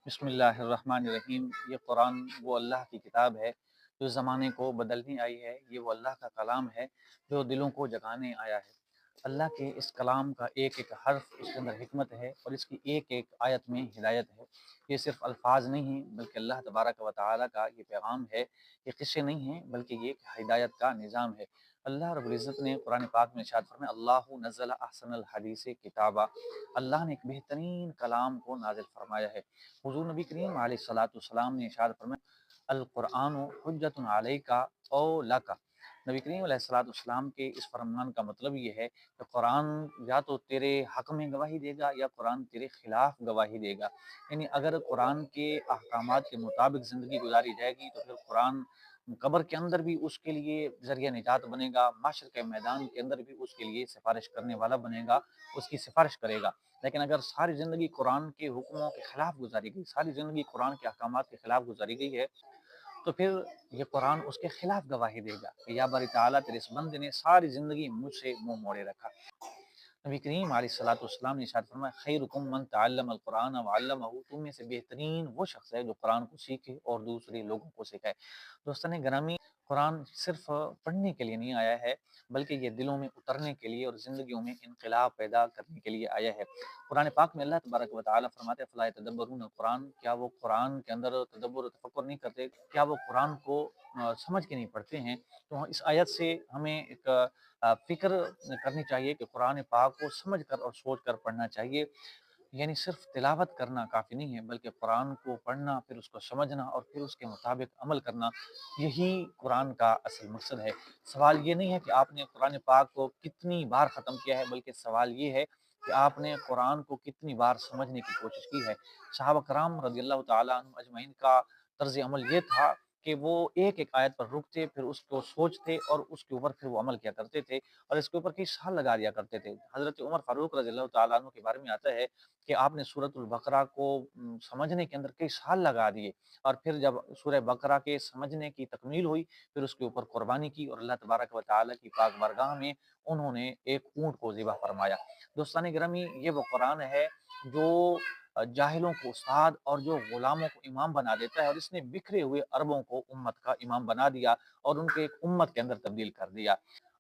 بسم اللہ الرحمن الرحیم۔ یہ قرآن وہ اللہ کی کتاب ہے جو زمانے کو بدلنے آئی ہے۔ یہ وہ اللہ کا کلام ہے جو دلوں کو جگانے آیا ہے۔ اللہ کے اس کلام کا ایک ایک حرف اس کے اندر حکمت ہے اور اس کی ایک ایک آیت میں ہدایت ہے۔ یہ صرف الفاظ نہیں ہیں بلکہ اللہ تبارک و تعالیٰ کا یہ پیغام ہے۔ یہ قصے نہیں ہیں بلکہ یہ ایک ہدایت کا نظام ہے۔ اللہ رب العزت نے قرآن پاک میں ارشاد فرمایا، اللہ نزل احسن الحدیث کتابا۔ اللہ نے ایک بہترین کلام کو نازل فرمایا ہے۔ حضور نبی کریم علیہ الصلوۃ والسلام نے ارشاد فرمایا، القرآن حجۃ علیک او لک۔ نبی کریم علیہ الصلوۃ والسلام کے اس فرمان کا مطلب یہ ہے کہ قرآن یا تو تیرے حق میں گواہی دے گا یا قرآن تیرے خلاف گواہی دے گا۔ یعنی اگر قرآن کے احکامات کے مطابق زندگی گزاری جائے گی تو پھر قرآن قبر کے اندر بھی اس کے لیے ذریعہ نجات بنے گا، معاشر کے میدان کے اندر بھی اس کے لیے سفارش کرنے والا بنے گا، اس کی سفارش کرے گا۔ لیکن اگر ساری زندگی قرآن کے حکموں کے خلاف گزاری گئی، ساری زندگی قرآن کے احکامات کے خلاف گزاری گئی ہے، تو پھر یہ قرآن اس کے خلاف گواہی دے گا کہ یا باری تعالیٰ تیرے اس بندے نے ساری زندگی مجھ سے منہ موڑے رکھا۔ نبی کریم علیہ الصلوۃ والسلام نے ارشاد فرمایا، خیرکم من تعلم القرآن وعلمہ۔ تم میں سے بہترین وہ شخص ہے جو قرآن کو سیکھے اور دوسرے لوگوں کو سکھائے۔ دوستان گرامی، قرآن صرف پڑھنے کے لیے نہیں آیا ہے بلکہ یہ دلوں میں اترنے کے لیے اور زندگیوں میں انقلاب پیدا کرنے کے لیے آیا ہے۔ قرآن پاک میں اللہ تبارک و تعالیٰ فرماتے ہیں، فلا یتدبرون القرآن، کیا وہ قرآن کے اندر تدبر و تفکر نہیں کرتے، کیا وہ قرآن کو سمجھ کے نہیں پڑھتے ہیں۔ تو اس آیت سے ہمیں ایک فکر کرنی چاہیے کہ قرآن پاک کو سمجھ کر اور سوچ کر پڑھنا چاہیے۔ یعنی صرف تلاوت کرنا کافی نہیں ہے بلکہ قرآن کو پڑھنا، پھر اس کو سمجھنا اور پھر اس کے مطابق عمل کرنا، یہی قرآن کا اصل مقصد ہے۔ سوال یہ نہیں ہے کہ آپ نے قرآن پاک کو کتنی بار ختم کیا ہے، بلکہ سوال یہ ہے کہ آپ نے قرآن کو کتنی بار سمجھنے کی کوشش کی ہے۔ صحابہ کرام رضی اللہ تعالیٰ عنہ اجمعین کا طرز عمل یہ تھا کہ وہ ایک ایک آیت پر رکتے، پھر اس کو سوچتے اور اس کے اوپر پھر وہ عمل کیا کرتے تھے، اور اس کے اوپر کئی سال لگا دیا کرتے تھے۔ حضرت عمر فاروق رضی اللہ تعالیٰ عنہ کے بارے میں آتا ہے کہ آپ نے سورۃ البقرہ کو سمجھنے کے اندر کئی سال لگا دیے، اور پھر جب سورہ بقرہ کے سمجھنے کی تکمیل ہوئی پھر اس کے اوپر قربانی کی اور اللہ تبارک و تعالیٰ کی پاک بارگاہ میں انہوں نے ایک اونٹ کو ذبح فرمایا۔ دوستان گرامی، یہ وہ قرآن ہے جو جاہلوں کو استاد اور جو غلاموں کو امام بنا دیتا ہے، اور اس نے بکھرے ہوئے عربوں کو امت کا امام بنا دیا اور ان کو ایک امت کے اندر تبدیل کر دیا۔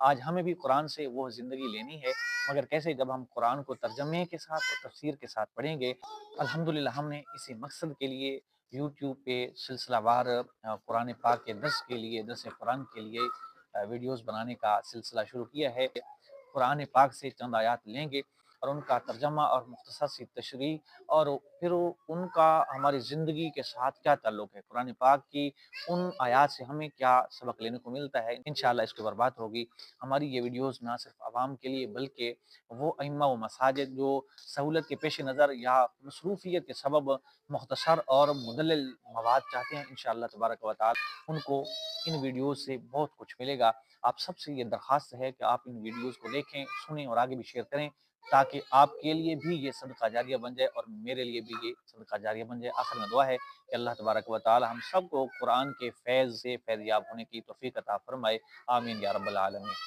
آج ہمیں بھی قرآن سے وہ زندگی لینی ہے، مگر کیسے؟ جب ہم قرآن کو ترجمے کے ساتھ اور تفسیر کے ساتھ پڑھیں گے۔ الحمدللہ ہم نے اسی مقصد کے لیے یوٹیوب پہ سلسلہ وار قرآن پاک کے درس کے لیے، درس قرآن کے لیے ویڈیوز بنانے کا سلسلہ شروع کیا ہے۔ قرآن پاک سے چند آیات لیں گے اور ان کا ترجمہ اور مختصر سی تشریح، اور پھر ان کا ہماری زندگی کے ساتھ کیا تعلق ہے، قرآن پاک کی ان آیات سے ہمیں کیا سبق لینے کو ملتا ہے، انشاءاللہ اس کے اوپر بات ہوگی۔ ہماری یہ ویڈیوز نہ صرف عوام کے لیے بلکہ وہ ائمہ و مساجد جو سہولت کے پیش نظر یا مصروفیت کے سبب مختصر اور مدلل مواد چاہتے ہیں، انشاءاللہ تبارک و تعالی ان کو ان ویڈیوز سے بہت کچھ ملے گا۔ آپ سب سے یہ درخواست ہے کہ آپ ان ویڈیوز کو دیکھیں، سنیں اور آگے بھی شیئر کریں، تاکہ آپ کے لیے بھی یہ صدقہ جاریہ بن جائے اور میرے لیے بھی یہ صدقہ جاریہ بن جائے۔ آخر میں دعا ہے کہ اللہ تبارک و تعالی ہم سب کو قرآن کے فیض سے فیض یاب ہونے کی توفیق عطا فرمائے۔ آمین یا رب العالمین۔